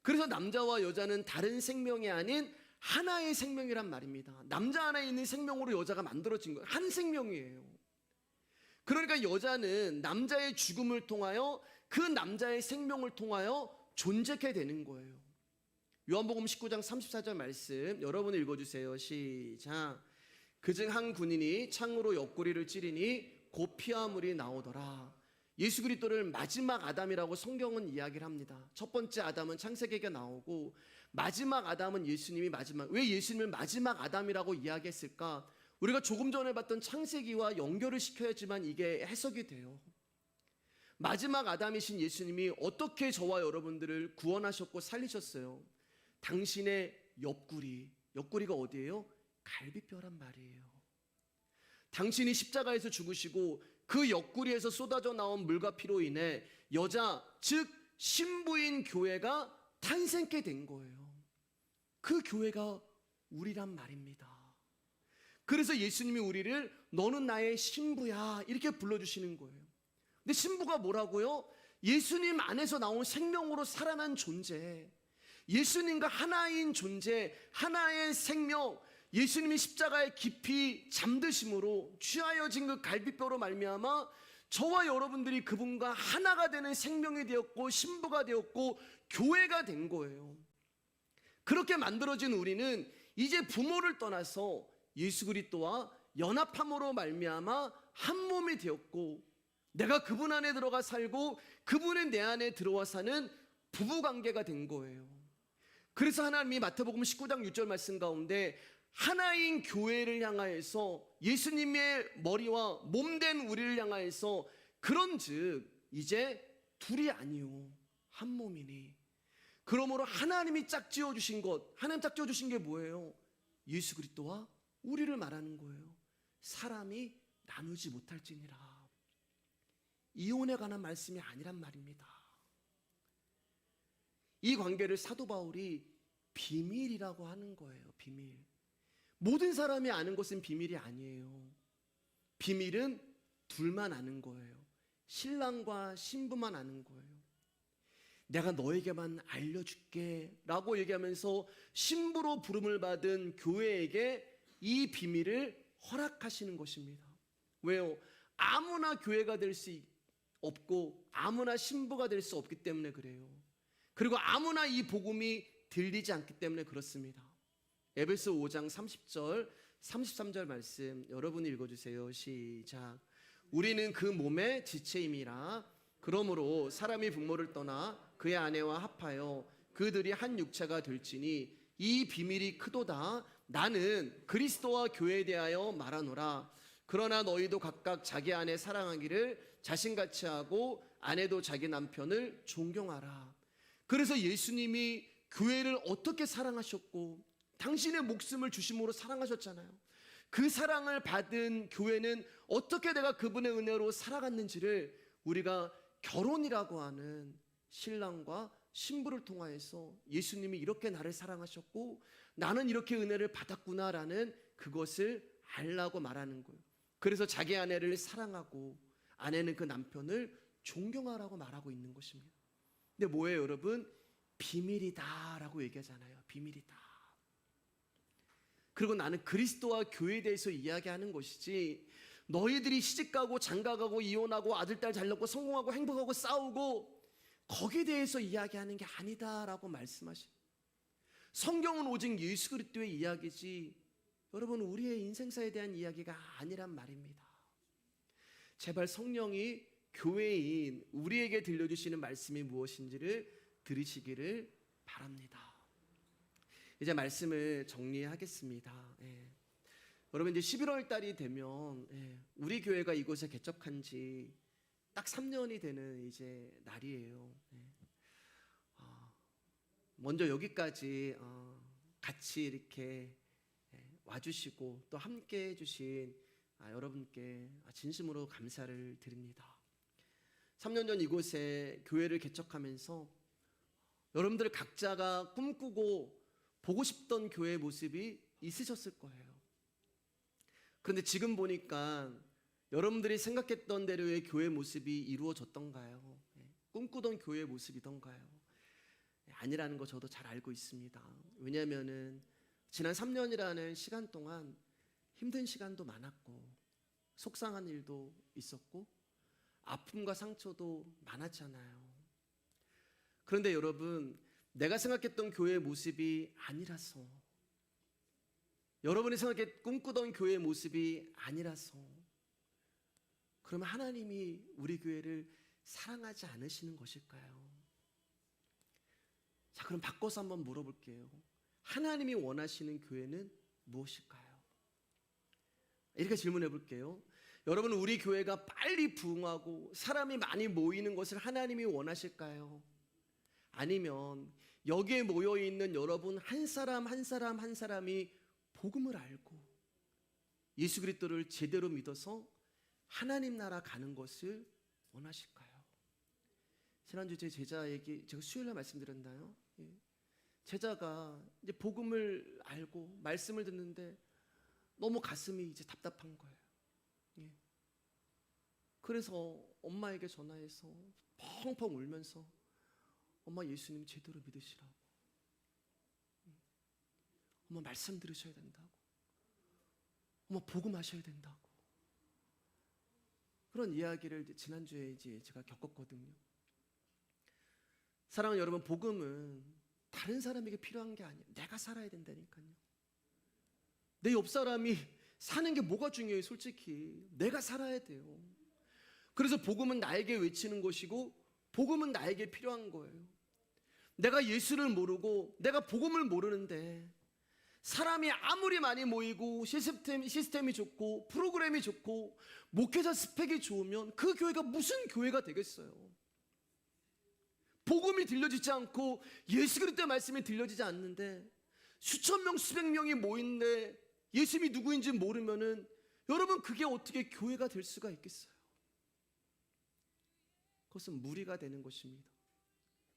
그래서 남자와 여자는 다른 생명이 아닌 하나의 생명이란 말입니다. 남자 안에 있는 생명으로 여자가 만들어진 거예요. 한 생명이에요. 그러니까 여자는 남자의 죽음을 통하여 그 남자의 생명을 통하여 존재하게 되는 거예요. 요한복음 19장 34절 말씀 여러분 읽어주세요. 시작. 그중 한 군인이 창으로 옆구리를 찌르니 곧 피와 물이 나오더라. 예수 그리스도를 마지막 아담이라고 성경은 이야기를 합니다. 첫 번째 아담은 창세기가 나오고 마지막 아담은 예수님이 왜 예수님을 마지막 아담이라고 이야기했을까? 우리가 조금 전에 봤던 창세기와 연결을 시켜야지만 이게 해석이 돼요. 마지막 아담이신 예수님이 어떻게 저와 여러분들을 구원하셨고 살리셨어요? 당신의 옆구리가 어디예요? 갈비뼈란 말이에요. 당신이 십자가에서 죽으시고 그 옆구리에서 쏟아져 나온 물과 피로 인해 여자, 즉 신부인 교회가 탄생케 된 거예요. 그 교회가 우리란 말입니다. 그래서 예수님이 우리를 너는 나의 신부야 이렇게 불러주시는 거예요. 근데 신부가 뭐라고요? 예수님 안에서 나온 생명으로 살아난 존재, 예수님과 하나인 존재, 하나의 생명, 예수님이 십자가에 깊이 잠드심으로 취하여진 그 갈비뼈로 말미암아 저와 여러분들이 그분과 하나가 되는 생명이 되었고 신부가 되었고 교회가 된 거예요. 그렇게 만들어진 우리는 이제 부모를 떠나서 예수 그리스도와 연합함으로 말미암아 한 몸이 되었고 내가 그분 안에 들어가 살고 그분은 내 안에 들어와 사는 부부관계가 된 거예요. 그래서 하나님이 마태복음 19장 6절 말씀 가운데 하나인 교회를 향하여서 예수님의 머리와 몸된 우리를 향하여서 그런즉 이제 둘이 아니요 한 몸이니. 그러므로 하나님이 짝지어 주신 것, 하나님 짝지어 주신 게 뭐예요? 예수 그리스도와 우리를 말하는 거예요. 사람이 나누지 못할지니라. 이혼에 관한 말씀이 아니란 말입니다. 이 관계를 사도 바울이 비밀이라고 하는 거예요. 비밀. 모든 사람이 아는 것은 비밀이 아니에요. 비밀은 둘만 아는 거예요. 신랑과 신부만 아는 거예요. 내가 너에게만 알려줄게 라고 얘기하면서 신부로 부름을 받은 교회에게 이 비밀을 허락하시는 것입니다. 왜요? 아무나 교회가 될 수 없고 아무나 신부가 될 수 없기 때문에 그래요. 그리고 아무나 이 복음이 들리지 않기 때문에 그렇습니다. 에베소 5장 30절 33절 말씀 여러분이 읽어주세요. 시작. 우리는 그 몸의 지체임이라. 그러므로 사람이 부모를 떠나 그의 아내와 합하여 그들이 한 육체가 될지니 이 비밀이 크도다. 나는 그리스도와 교회에 대하여 말하노라. 그러나 너희도 각각 자기 아내 사랑하기를 자신같이 하고 아내도 자기 남편을 존경하라. 그래서 예수님이 교회를 어떻게 사랑하셨고 당신의 목숨을 주심으로 사랑하셨잖아요. 그 사랑을 받은 교회는 어떻게 내가 그분의 은혜로 살아갔는지를 우리가 결혼이라고 하는 신랑과 신부를 통하여서 예수님이 이렇게 나를 사랑하셨고 나는 이렇게 은혜를 받았구나라는 그것을 알라고 말하는 거예요. 그래서 자기 아내를 사랑하고 아내는 그 남편을 존경하라고 말하고 있는 것입니다. 근데 뭐예요, 여러분? 비밀이다라고 얘기하잖아요. 비밀이다. 그리고 나는 그리스도와 교회에 대해서 이야기하는 것이지 너희들이 시집가고 장가가고 이혼하고 아들 딸 잘 낳고 성공하고 행복하고 싸우고 거기에 대해서 이야기하는 게 아니다라고 말씀하십니다. 성경은 오직 예수 그리스도의 이야기지 여러분 우리의 인생사에 대한 이야기가 아니란 말입니다. 제발 성령이 교회인 우리에게 들려주시는 말씀이 무엇인지를 들으시기를 바랍니다. 이제 말씀을 정리하겠습니다. 여러분 이제 11월 달이 되면 우리 교회가 이곳에 개척한 지 딱 3년이 되는 이제 날이에요. 먼저 여기까지 같이 이렇게 와주시고 또 함께 해주신 여러분께 진심으로 감사를 드립니다. 3년 전 이곳에 교회를 개척하면서 여러분들 각자가 꿈꾸고 보고 싶던 교회의 모습이 있으셨을 거예요. 그런데 지금 보니까 여러분들이 생각했던 대로의 교회 모습이 이루어졌던가요? 꿈꾸던 교회 모습이던가요? 아니라는 거 저도 잘 알고 있습니다. 왜냐하면은 지난 3년이라는 시간 동안 힘든 시간도 많았고 속상한 일도 있었고 아픔과 상처도 많았잖아요. 그런데 여러분 내가 생각했던 교회의 모습이 아니라서 여러분이 꿈꾸던 교회의 모습이 아니라서 그러면 하나님이 우리 교회를 사랑하지 않으시는 것일까요? 자, 그럼 바꿔서 한번 물어볼게요. 하나님이 원하시는 교회는 무엇일까요? 이렇게 질문해 볼게요. 여러분 우리 교회가 빨리 부흥하고 사람이 많이 모이는 것을 하나님이 원하실까요? 아니면 여기에 모여있는 여러분 한 사람 한 사람 한 사람이 복음을 알고 예수 그리스도를 제대로 믿어서 하나님 나라 가는 것을 원하실까요? 지난주 제 제자에게 제가 수요일에 말씀드렸나요? 제자가 이제 복음을 알고 말씀을 듣는데 너무 가슴이 이제 답답한 거예요. 그래서 엄마에게 전화해서 펑펑 울면서 엄마 예수님 제대로 믿으시라고, 엄마 말씀 들으셔야 된다고, 엄마 복음하셔야 된다고 그런 이야기를 지난주에 이제 제가 겪었거든요. 사랑하는 여러분, 복음은 다른 사람에게 필요한 게 아니에요. 내가 살아야 된다니까요. 내 옆 사람이 사는 게 뭐가 중요해요? 솔직히 내가 살아야 돼요. 그래서 복음은 나에게 외치는 것이고 복음은 나에게 필요한 거예요. 내가 예수를 모르고 내가 복음을 모르는데 사람이 아무리 많이 모이고 시스템이 좋고 프로그램이 좋고 목회자 스펙이 좋으면 그 교회가 무슨 교회가 되겠어요? 복음이 들려지지 않고 예수 그리스도의 말씀이 들려지지 않는데 수천 명 수백 명이 모인데 예수님이 누구인지 모르면은 여러분 그게 어떻게 교회가 될 수가 있겠어요? 그것은 무리가 되는 것입니다.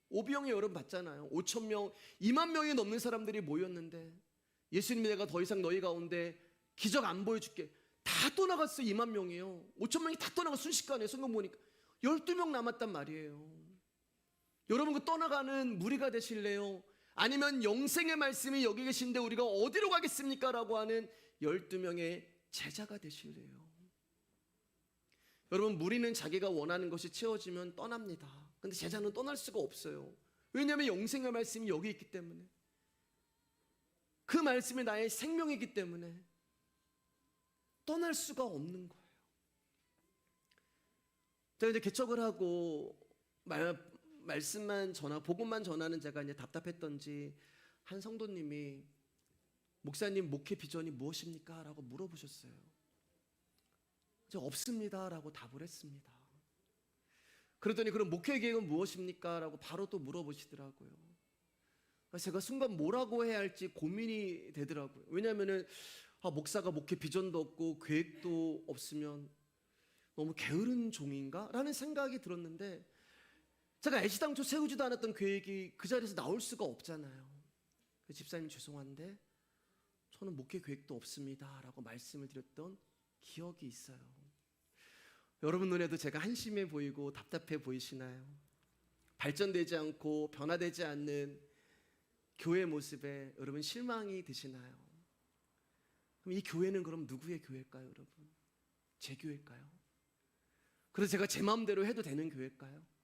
오병이 여러분 봤잖아요. 5천 명, 2만 명이 넘는 사람들이 모였는데 예수님이 내가 더 이상 너희 가운데 기적 안 보여줄게. 다 떠나갔어요. 2만 명이에요. 5천 명이 다 떠나가 순식간에 성경 보니까 12명 남았단 말이에요. 여러분 그 떠나가는 무리가 되실래요? 아니면 영생의 말씀이 여기 계신데 우리가 어디로 가겠습니까? 라고 하는 12명의 제자가 되실래요? 여러분 무리는 자기가 원하는 것이 채워지면 떠납니다. 근데 제자는 떠날 수가 없어요. 왜냐하면 영생의 말씀이 여기 있기 때문에, 그 말씀이 나의 생명이기 때문에 떠날 수가 없는 거예요. 제가 이제 개척을 하고 말씀만 복음만 전하는 제가 이제 답답했던지 한 성도님이 목사님 목회 비전이 무엇입니까? 라고 물어보셨어요. 제가 없습니다 라고 답을 했습니다. 그러더니 그럼 목회 계획은 무엇입니까? 라고 바로 또 물어보시더라고요. 제가 순간 뭐라고 해야 할지 고민이 되더라고요. 왜냐하면은 목사가 목회 비전도 없고 계획도 없으면 너무 게으른 종인가? 라는 생각이 들었는데 제가 애시당초 세우지도 않았던 계획이 그 자리에서 나올 수가 없잖아요. 집사님 죄송한데 저는 목회 계획도 없습니다 라고 말씀을 드렸던 기억이 있어요. 여러분 눈에도 제가 한심해 보이고 답답해 보이시나요? 발전되지 않고 변화되지 않는 교회 모습에 여러분 실망이 드시나요? 그럼 이 교회는 그럼 누구의 교회일까요, 여러분? 제 교회일까요? 그래서 제가 제 마음대로 해도 되는 교회일까요?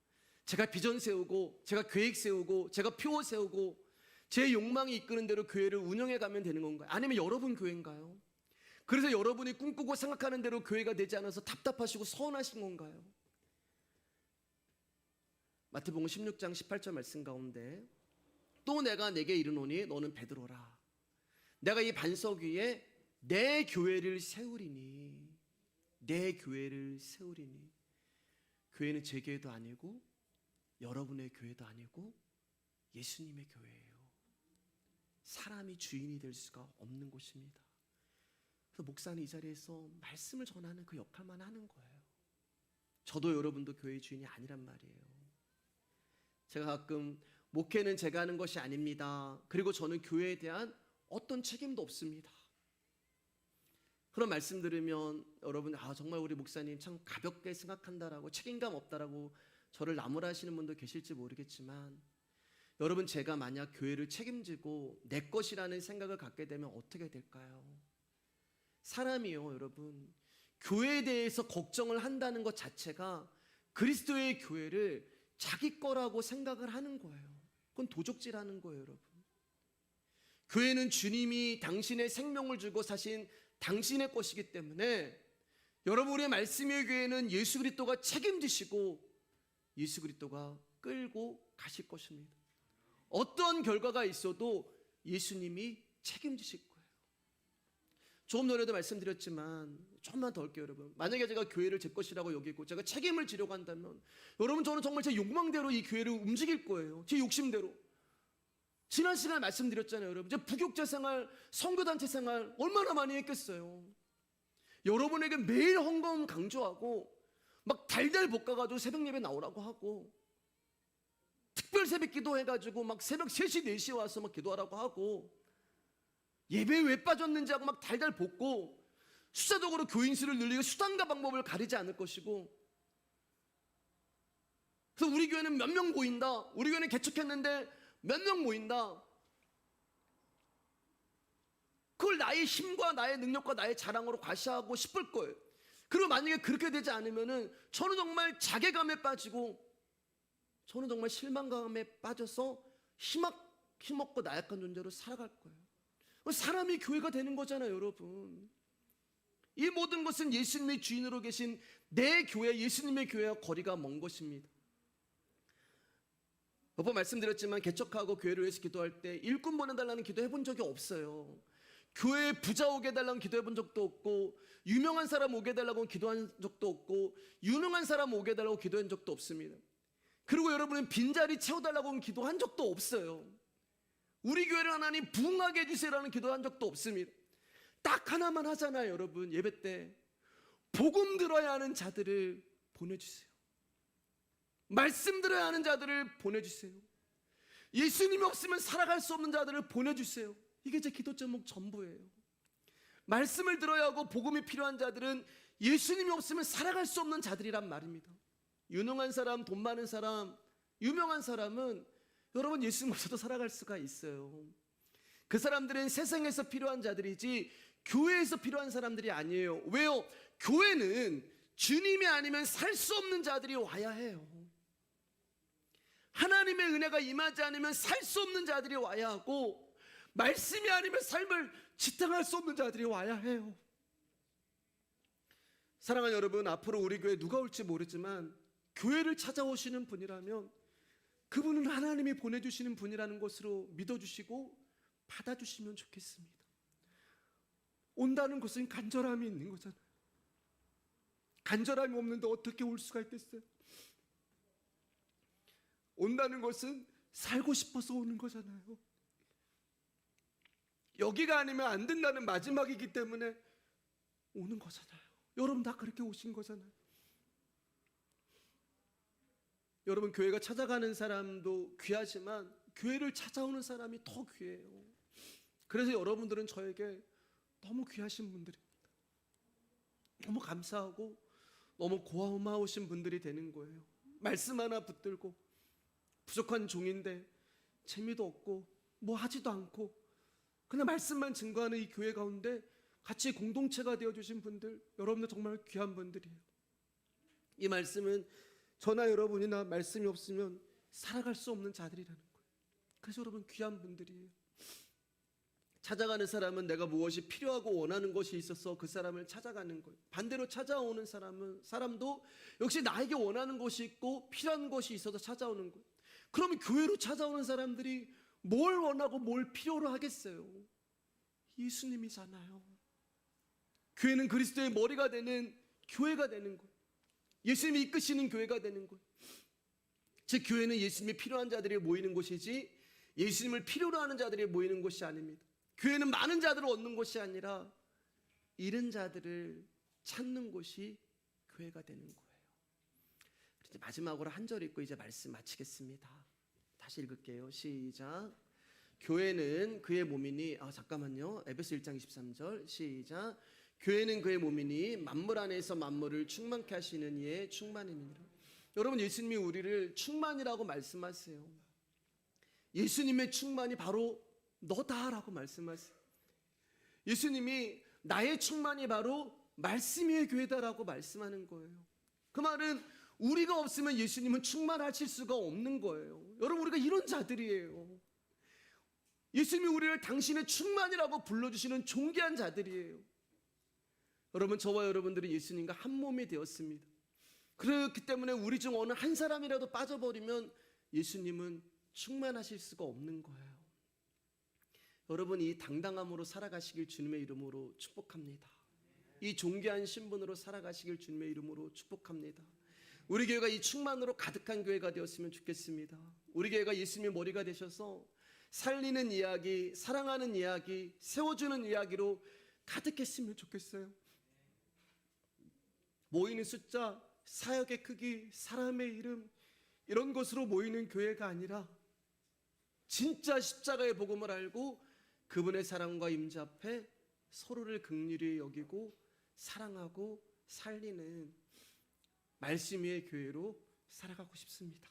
제가 비전 세우고 제가 계획 세우고 제가 표 세우고 제 욕망이 이끄는 대로 교회를 운영해 가면 되는 건가요? 아니면 여러분 교회인가요? 그래서 여러분이 꿈꾸고 생각하는 대로 교회가 되지 않아서 답답하시고 서운하신 건가요? 마태복음 16장 18절 말씀 가운데 또 내가 내게 이르노니 너는 베드로라. 내가 이 반석 위에 내 교회를 세우리니. 내 교회를 세우리니. 교회는 제 교회도 아니고 여러분의 교회도 아니고 예수님의 교회예요. 사람이 주인이 될 수가 없는 곳입니다. 그래서 목사는 이 자리에서 말씀을 전하는 그 역할만 하는 거예요. 저도 여러분도 교회의 주인이 아니란 말이에요. 제가 가끔 목회는 제가 하는 것이 아닙니다. 그리고 저는 교회에 대한 어떤 책임도 없습니다. 그런 말씀 들으면 여러분 정말 우리 목사님 참 가볍게 생각한다라고 책임감 없다라고 저를 나무라시는 분도 계실지 모르겠지만 여러분 제가 만약 교회를 책임지고 내 것이라는 생각을 갖게 되면 어떻게 될까요? 사람이요 여러분 교회에 대해서 걱정을 한다는 것 자체가 그리스도의 교회를 자기 거라고 생각을 하는 거예요. 그건 도적질하는 거예요 여러분. 교회는 주님이 당신의 생명을 주고 사신 당신의 것이기 때문에 여러분 우리의 말씀의 교회는 예수 그리스도가 책임지시고 예수 그리스도가 끌고 가실 것입니다. 어떤 결과가 있어도 예수님이 책임지실 거예요. 조금 전에도 말씀드렸지만 조금만 더 할게요 여러분. 만약에 제가 교회를 제 것이라고 여기고 제가 책임을 지려고 한다면 여러분 저는 정말 제 욕망대로 이 교회를 움직일 거예요. 제 욕심대로. 지난 시간에 말씀드렸잖아요 여러분. 제 부교육자 생활, 선교단체 생활 얼마나 많이 했겠어요. 여러분에게 매일 헌금 강조하고 막 달달 볶아가지고 새벽 예배 나오라고 하고 특별 새벽 기도 해가지고 막 새벽 3시 4시에 와서 막 기도하라고 하고 예배에 왜 빠졌는지 하고 막 달달 볶고 숫자적으로 교인 수를 늘리고 수단과 방법을 가리지 않을 것이고 그래서 우리 교회는 몇 명 모인다. 우리 교회는 개척했는데 몇 명 모인다. 그걸 나의 힘과 나의 능력과 나의 자랑으로 과시하고 싶을 거예요. 그리고 만약에 그렇게 되지 않으면은 저는 정말 자괴감에 빠지고 저는 정말 실망감에 빠져서 힘없고 나약한 존재로 살아갈 거예요. 사람이 교회가 되는 거잖아요 여러분. 이 모든 것은 예수님의 주인으로 계신 내 교회, 예수님의 교회와 거리가 먼 것입니다. 몇 번 말씀드렸지만 개척하고 교회를 위해서 기도할 때 일꾼 보내달라는 기도 해본 적이 없어요. 교회에 부자 오게 해달라고 기도해본 적도 없고 유명한 사람 오게 해달라고 기도한 적도 없고 유능한 사람 오게 해달라고 기도한 적도 없습니다. 그리고 여러분은 빈자리 채워달라고 기도한 적도 없어요. 우리 교회를 하나님 부흥하게 해주세요라는 기도한 적도 없습니다. 딱 하나만 하잖아요 여러분. 예배 때 복음 들어야 하는 자들을 보내주세요. 말씀 들어야 하는 자들을 보내주세요. 예수님이 없으면 살아갈 수 없는 자들을 보내주세요. 이게 제 기도 제목 전부예요. 말씀을 들어야 하고 복음이 필요한 자들은 예수님이 없으면 살아갈 수 없는 자들이란 말입니다. 유능한 사람, 돈 많은 사람, 유명한 사람은 여러분 예수님 없어도 살아갈 수가 있어요. 그 사람들은 세상에서 필요한 자들이지 교회에서 필요한 사람들이 아니에요. 왜요? 교회는 주님이 아니면 살 수 없는 자들이 와야 해요. 하나님의 은혜가 임하지 않으면 살 수 없는 자들이 와야 하고 말씀이 아니면 삶을 지탱할 수 없는 자들이 와야 해요. 사랑하는 여러분, 앞으로 우리 교회에 누가 올지 모르지만 교회를 찾아오시는 분이라면 그분은 하나님이 보내주시는 분이라는 것으로 믿어주시고 받아주시면 좋겠습니다. 온다는 것은 간절함이 있는 거잖아요. 간절함이 없는데 어떻게 올 수가 있겠어요? 온다는 것은 살고 싶어서 오는 거잖아요. 여기가 아니면 안 된다는 마지막이기 때문에 오는 거잖아요. 여러분 다 그렇게 오신 거잖아요. 여러분, 교회가 찾아가는 사람도 귀하지만 교회를 찾아오는 사람이 더 귀해요. 그래서 여러분들은 저에게 너무 귀하신 분들입니다. 너무 감사하고 너무 고마우신 분들이 되는 거예요. 말씀 하나 붙들고 부족한 종인데 재미도 없고 뭐 하지도 않고 그냥 말씀만 증거하는 이 교회 가운데 같이 공동체가 되어주신 분들, 여러분들 정말 귀한 분들이에요. 이 말씀은 저나 여러분이나 말씀이 없으면 살아갈 수 없는 자들이라는 거예요. 그래서 여러분 귀한 분들이에요. 찾아가는 사람은 내가 무엇이 필요하고 원하는 것이 있어서 그 사람을 찾아가는 거예요. 반대로 찾아오는 사람도 역시 나에게 원하는 것이 있고 필요한 것이 있어서 찾아오는 거예요. 그러면 교회로 찾아오는 사람들이 뭘 원하고 뭘 필요로 하겠어요? 예수님이잖아요. 교회는 그리스도의 머리가 되는 교회가 되는 거예요. 예수님이 이끄시는 교회가 되는 거예요. 즉 교회는 예수님이 필요한 자들이 모이는 곳이지 예수님을 필요로 하는 자들이 모이는 곳이 아닙니다. 교회는 많은 자들을 얻는 곳이 아니라 잃은 자들을 찾는 곳이 교회가 되는 거예요. 이제 마지막으로 한 절 읽고 이제 말씀 마치겠습니다. 다시 읽을게요. 시작. 교회는 그의 몸이니 잠깐만요. 에베소 1장 23절 시작. 교회는 그의 몸이니 만물 안에서 만물을 충만케 하시는 이의 충만이니라. 여러분, 예수님이 우리를 충만이라고 말씀하세요. 예수님의 충만이 바로 너다라고 말씀하세요. 예수님이 나의 충만이 바로 말씀의 교회다라고 말씀하는 거예요. 그 말은 우리가 없으면 예수님은 충만하실 수가 없는 거예요. 여러분, 우리가 이런 자들이에요. 예수님이 우리를 당신의 충만이라고 불러주시는 존귀한 자들이에요. 여러분, 저와 여러분들은 예수님과 한 몸이 되었습니다. 그렇기 때문에 우리 중 어느 한 사람이라도 빠져버리면 예수님은 충만하실 수가 없는 거예요. 여러분, 이 당당함으로 살아가시길 주님의 이름으로 축복합니다. 이 존귀한 신분으로 살아가시길 주님의 이름으로 축복합니다. 우리 교회가 이 충만으로 가득한 교회가 되었으면 좋겠습니다. 우리 교회가 예수님의 머리가 되셔서 살리는 이야기, 사랑하는 이야기, 세워주는 이야기로 가득했으면 좋겠어요. 모이는 숫자, 사역의 크기, 사람의 이름 이런 것으로 모이는 교회가 아니라 진짜 십자가의 복음을 알고 그분의 사랑과 임재 앞에 서로를 긍휼히 여기고 사랑하고 살리는 말씀 위의 교회로 살아가고 싶습니다.